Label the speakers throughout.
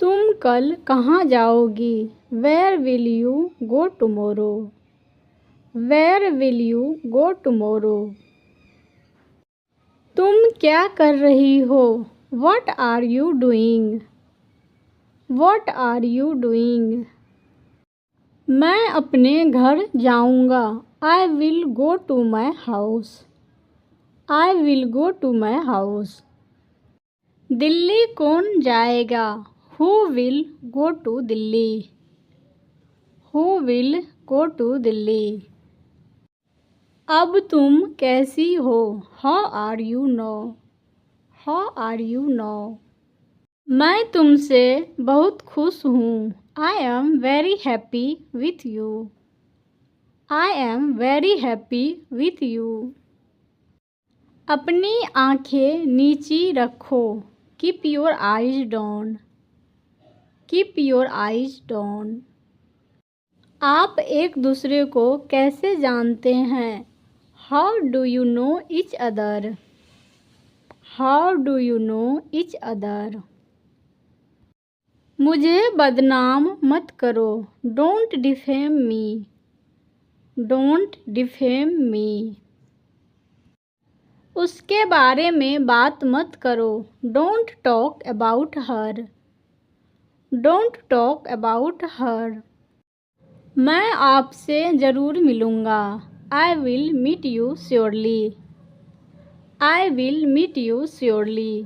Speaker 1: तुम कल कहाँ जाओगी? Where will you go tomorrow? Where will you go tomorrow? तुम क्या कर रही हो? What are you doing? What are you doing? मैं अपने घर जाऊँगा। I will go to my house. I will go to my house. Delhi कौन जाएगा? Who will go to Delhi? Who will go to Delhi? अब तुम कैसी हो? How are you no? How are you no? मैं तुमसे बहुत खुश हूँ। I am very happy with you. I am very happy with you. अपनी आँखें नीची रखो। Keep your eyes down. Keep your eyes down. आप एक दूसरे को कैसे जानते हैं? How do you know each other? How do you know each other? मुझे बदनाम मत करो। Don't defame me. Don't defame me. उसके बारे में बात मत करो। Don't talk about her. Don't talk about हर। मैं आपसे ज़रूर मिलूँगा। I will meet you surely. I will meet you surely.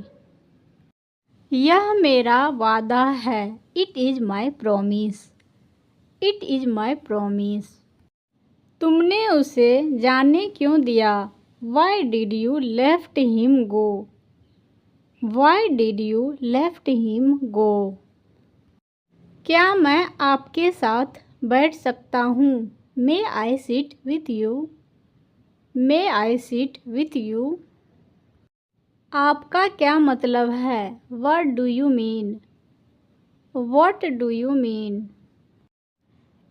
Speaker 1: यह मेरा वादा है। It is my promise. It is my promise. तुमने उसे जाने क्यों दिया? Why did you left him go? Why did you left him go? क्या मैं आपके साथ बैठ सकता हूँ? May I sit with you? May I sit with you? आपका क्या मतलब है? What do you mean? What do you mean?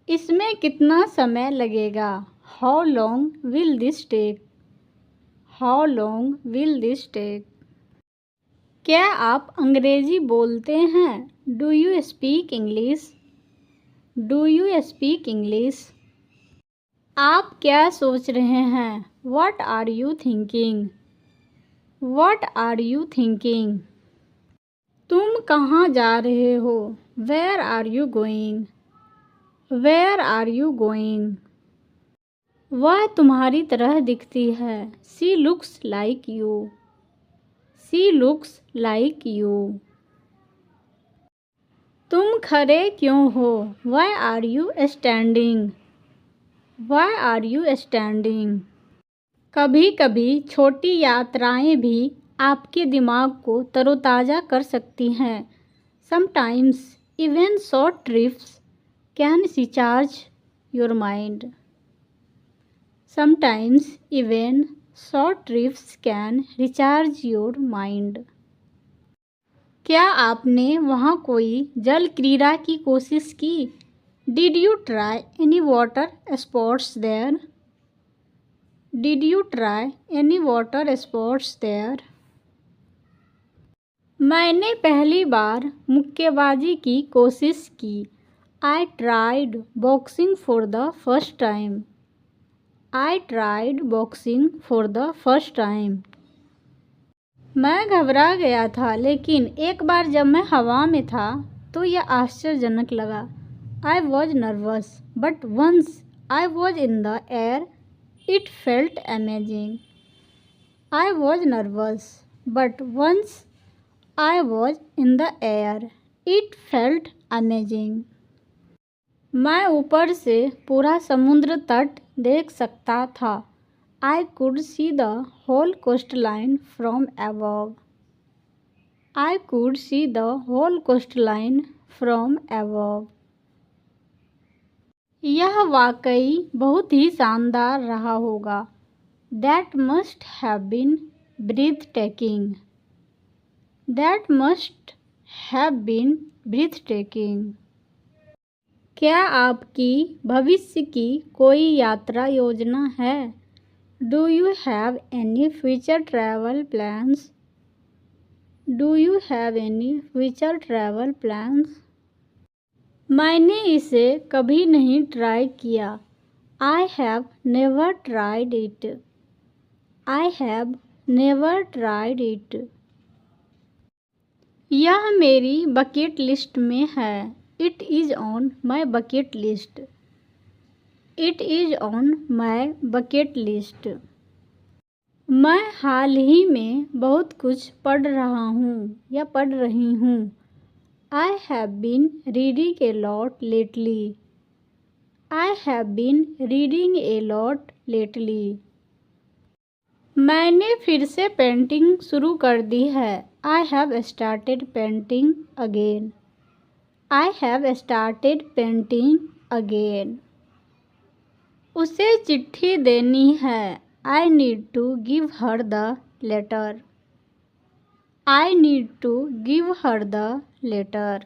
Speaker 1: इसमें कितना समय लगेगा? How long will this take? How long will this take? क्या आप अंग्रेजी बोलते हैं? Do you speak English? Do you speak English? आप क्या सोच रहे हैं? What are you thinking? What are you thinking? तुम कहाँ जा रहे हो? Where are you going? Where are you going? वह तुम्हारी तरह दिखती है। She looks like you. She looks like you. तुम खड़े क्यों हो? Why are you standing? Why are you standing? कभी कभी छोटी यात्राएं भी आपके दिमाग को तरोताज़ा कर सकती हैं। Sometimes even short trips can recharge your mind. Sometimes even short trips can recharge your mind. क्या आपने वहाँ कोई जल क्रीड़ा की कोशिश की? Did you try any water sports there? Did you try any water sports there? मैंने पहली बार मुक्केबाजी की कोशिश की। I tried boxing for the first time. I tried boxing for the first time. मैं घबरा गया था, लेकिन एक बार जब मैं हवा में था तो यह आश्चर्यजनक लगा। I was nervous, but once I was in the air, it felt amazing. I was nervous, but once I was in the air, it felt amazing. मैं ऊपर से पूरा समुद्र तट देख सकता था। I could see the whole coastline from above. I could see the whole coastline from above. यह वाकई बहुत ही शानदार रहा होगा। That must have been breathtaking. That must have been breathtaking. क्या आपकी भविष्य की कोई यात्रा योजना है? Do you have any future travel plans? Do you have any future travel plans? मैंने इसे कभी नहीं ट्राई किया। I have never tried it. I have never tried it. यह मेरी बकेट लिस्ट में है। It is on my bucket list. It is on my bucket list. मैं हाल ही में बहुत कुछ पढ़ रहा हूँ या पढ़ रही हूँ। I have been reading a lot lately. I have been reading a lot lately. मैंने फिर से पेंटिंग शुरू कर दी है। I have started painting again. I have started painting again. उसे चिट्ठी देनी है। I need to give her the letter. I need to give her the letter.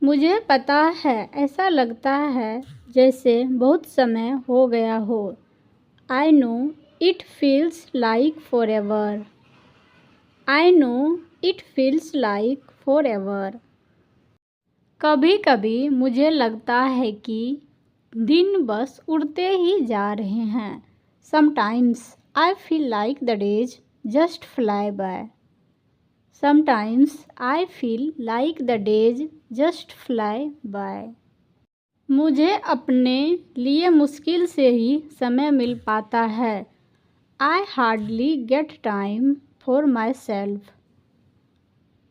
Speaker 1: मुझे पता है, ऐसा लगता है जैसे बहुत समय हो गया हो। I know it feels like for ever. I know it feels like for ever. कभी कभी मुझे लगता है कि दिन बस उड़ते ही जा रहे हैं। Sometimes I feel like the days just fly by. Sometimes I feel like the days just fly by. मुझे अपने लिए मुश्किल से ही समय मिल पाता है। I hardly get time for myself.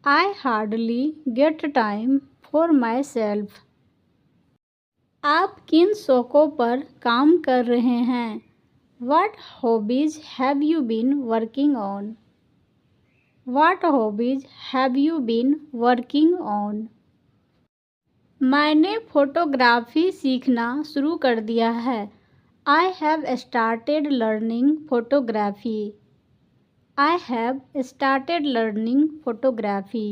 Speaker 1: I hardly get time for myself. आप किन शौकों पर काम कर रहे हैं? What hobbies have you been working on? What hobbies have you been working on? मैंने फोटोग्राफी सीखना शुरू कर दिया है। I have started learning photography. I have started learning photography.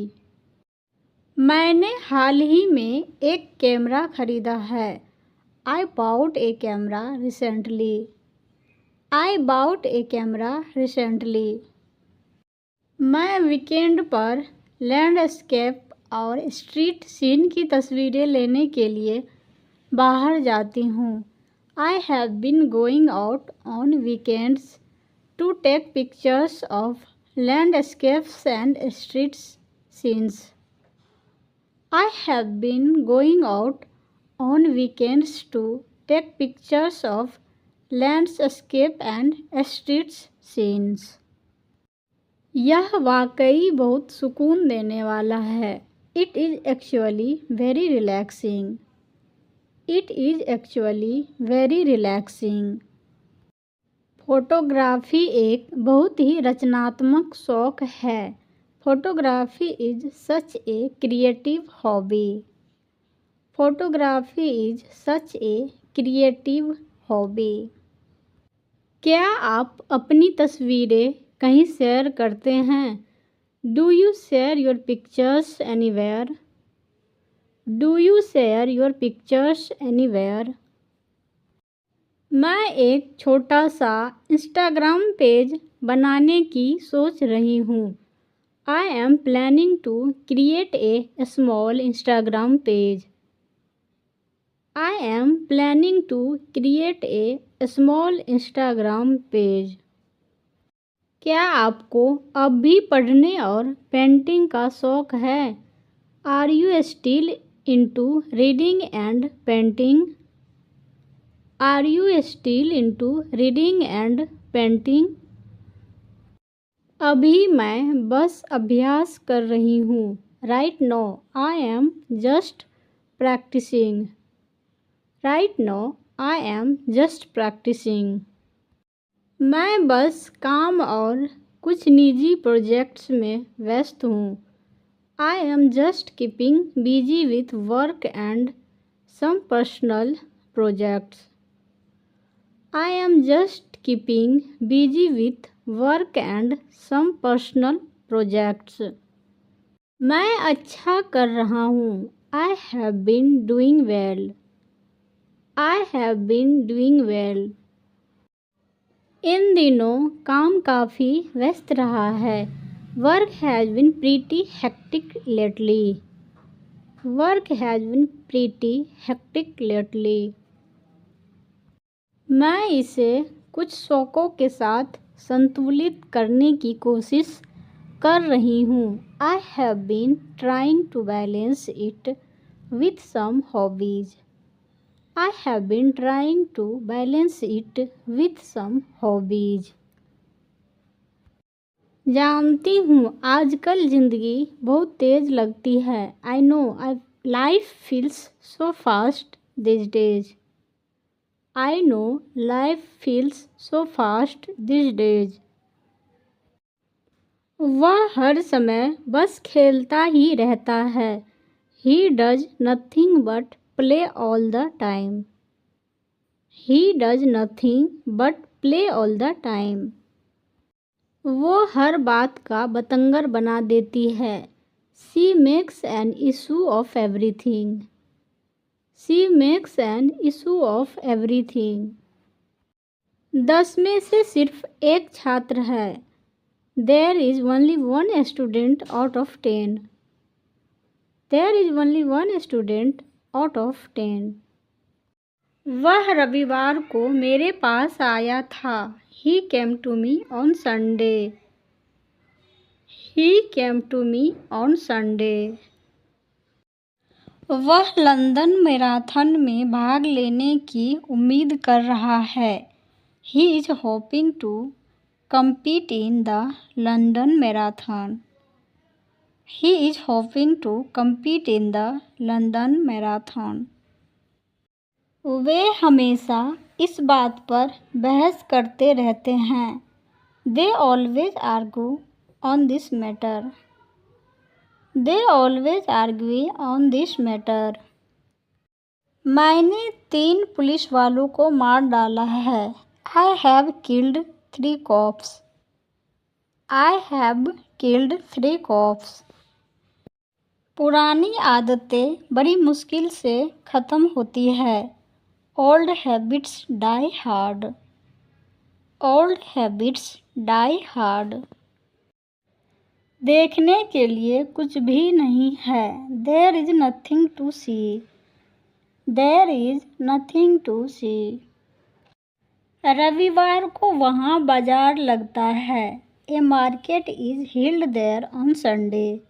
Speaker 1: मैंने हाल ही में एक कैमरा खरीदा है। I bought a camera recently. I bought a camera recently. मैं वीकेंड पर लैंडस्केप और स्ट्रीट सीन की तस्वीरें लेने के लिए बाहर जाती हूँ। I have been going out on weekends to take pictures of landscapes and street scenes. I have been going out on weekends to take pictures of landscape and streets scenes. यह वाकई बहुत सुकून देने वाला है। It is actually very relaxing. It is actually very relaxing. Photography एक बहुत ही रचनात्मक शौक है। Photography is such a creative hobby. Photography is such a creative hobby. क्या आप अपनी तस्वीरें कहीं शेयर करते हैं? Do you share your pictures anywhere? Do you share your pictures anywhere? मैं एक छोटा सा इंस्टाग्राम पेज बनाने की सोच रही हूँ। I am planning to create a small Instagram page. I am planning to create a small Instagram page. क्या आपको अब भी पढ़ने और पेंटिंग का शौक है? Are you still into reading and painting? Are you still into reading and painting? अभी मैं बस अभ्यास कर रही हूँ। Right now I am just practicing. Right now I am just practicing. मैं बस काम और कुछ निजी प्रोजेक्ट्स में व्यस्त हूँ। I am just keeping busy with work and some personal projects. I am just keeping busy with work and some personal projects. मैं अच्छा कर रहा हूँ। I have been doing well. I have been doing well. इन दिनों काम काफ़ी व्यस्त रहा है। Work has been pretty hectic lately. Work has been pretty hectic lately. मैं इसे कुछ शौकों के साथ संतुलित करने की कोशिश कर रही हूँ. I have been trying to balance it with some hobbies. I have been trying to balance it with some hobbies. जानती हूँ आजकल ज़िंदगी बहुत तेज़ लगती है. I know life feels so fast these days. I know life feels so fast these days. वह हर समय बस खेलता ही रहता है. He does nothing but play all the time. He does nothing but play all the time. वो हर बात का बतंगड़ बना देती है. She makes an issue of everything. She makes an issue of everything. 10 में से सिर्फ एक छात्र है. There is only one student out of 10. There is only one student out of 10. वह रविवार को मेरे पास आया था. He came to me on Sunday. He came to me on Sunday. वह लंदन मैराथन में भाग लेने की उम्मीद कर रहा है. He is hoping to compete in the London Marathon. He is hoping to compete in the London Marathon. वे हमेशा इस बात पर बहस करते रहते हैं. They always argue on this matter. They always argue on this matter. मैंने 3 पुलिस वालों को मार डाला है. I have killed 3 cops. I have killed 3 cops. पुरानी आदतें बड़ी मुश्किल से ख़त्म होती है. Old habits die hard. Old habits die hard. देखने के लिए कुछ भी नहीं है. There is nothing to see. There is nothing to see. रविवार को वहाँ बाजार लगता है. A market is held there on Sunday.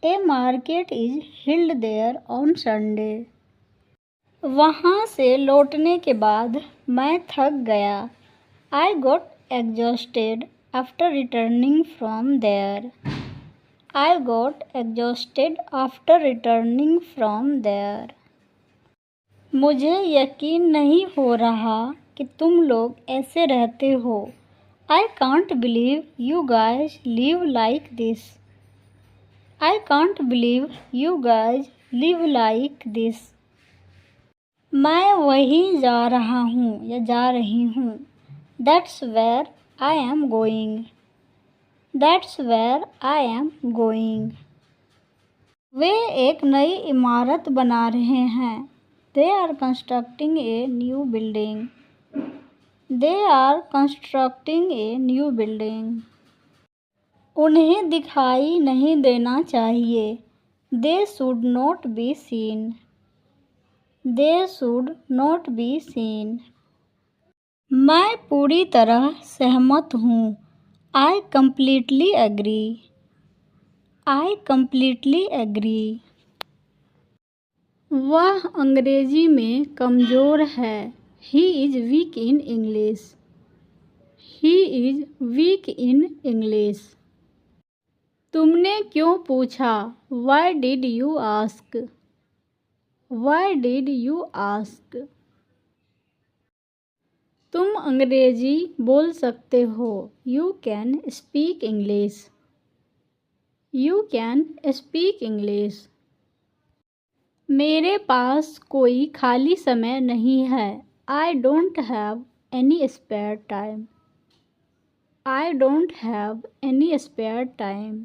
Speaker 1: A market is held there on Sunday. वहाँ से लौटने के बाद मैं थक गया. I got exhausted after returning from there. I got exhausted after returning from there. मुझे यकीन नहीं हो रहा कि तुम लोग ऐसे रहते हो. I can't believe you guys live like this. I can't believe you guys live like this. मैं वहीं जा रहा हूँ या जा रही हूँ. That's where I am going. That's where I am going. वे एक नई इमारत बना रहे हैं. They are constructing a new building. They are constructing a new building. उन्हें दिखाई नहीं देना चाहिए. They should not be seen. They should not be seen. मैं पूरी तरह सहमत हूँ. I completely agree. I completely agree. वह अंग्रेजी में कमज़ोर है. He is weak in English. He is weak in English. तुमने क्यों पूछा? Why did you ask? Why did you ask? तुम अंग्रेजी बोल सकते हो. You can speak English. You can speak English. मेरे पास कोई खाली समय नहीं है. I don't have any spare time. I don't have any spare time.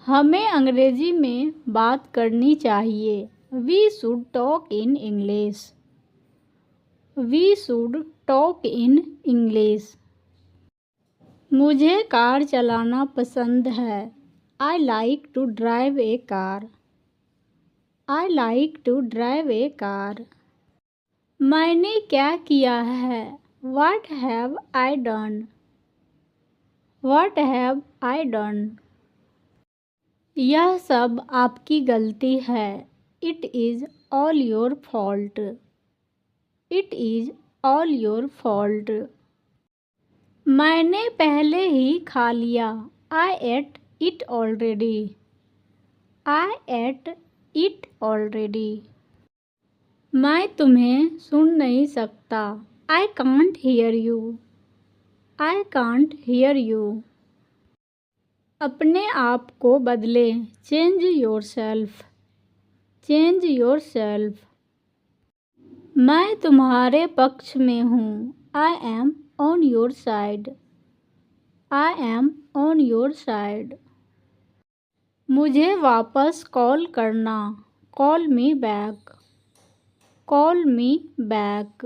Speaker 1: हमें अंग्रेजी में बात करनी चाहिए. We should talk in English. We should talk in English. मुझे कार चलाना पसंद है। I like to drive a car. I like to drive a car. मैंने क्या किया है? What have I done? What have I done? यह सब आपकी गलती है। It is all your fault. It is all your fault. मैंने पहले ही खा लिया। I ate it already. I ate it already. मैं तुम्हें सुन नहीं सकता। I can't hear you. I can't hear you. अपने आप को बदले। Change yourself. Change yourself. मैं तुम्हारे पक्ष में हूँ। I am on your side. I am on your side. मुझे वापस कॉल करना। Call me back. Call me back.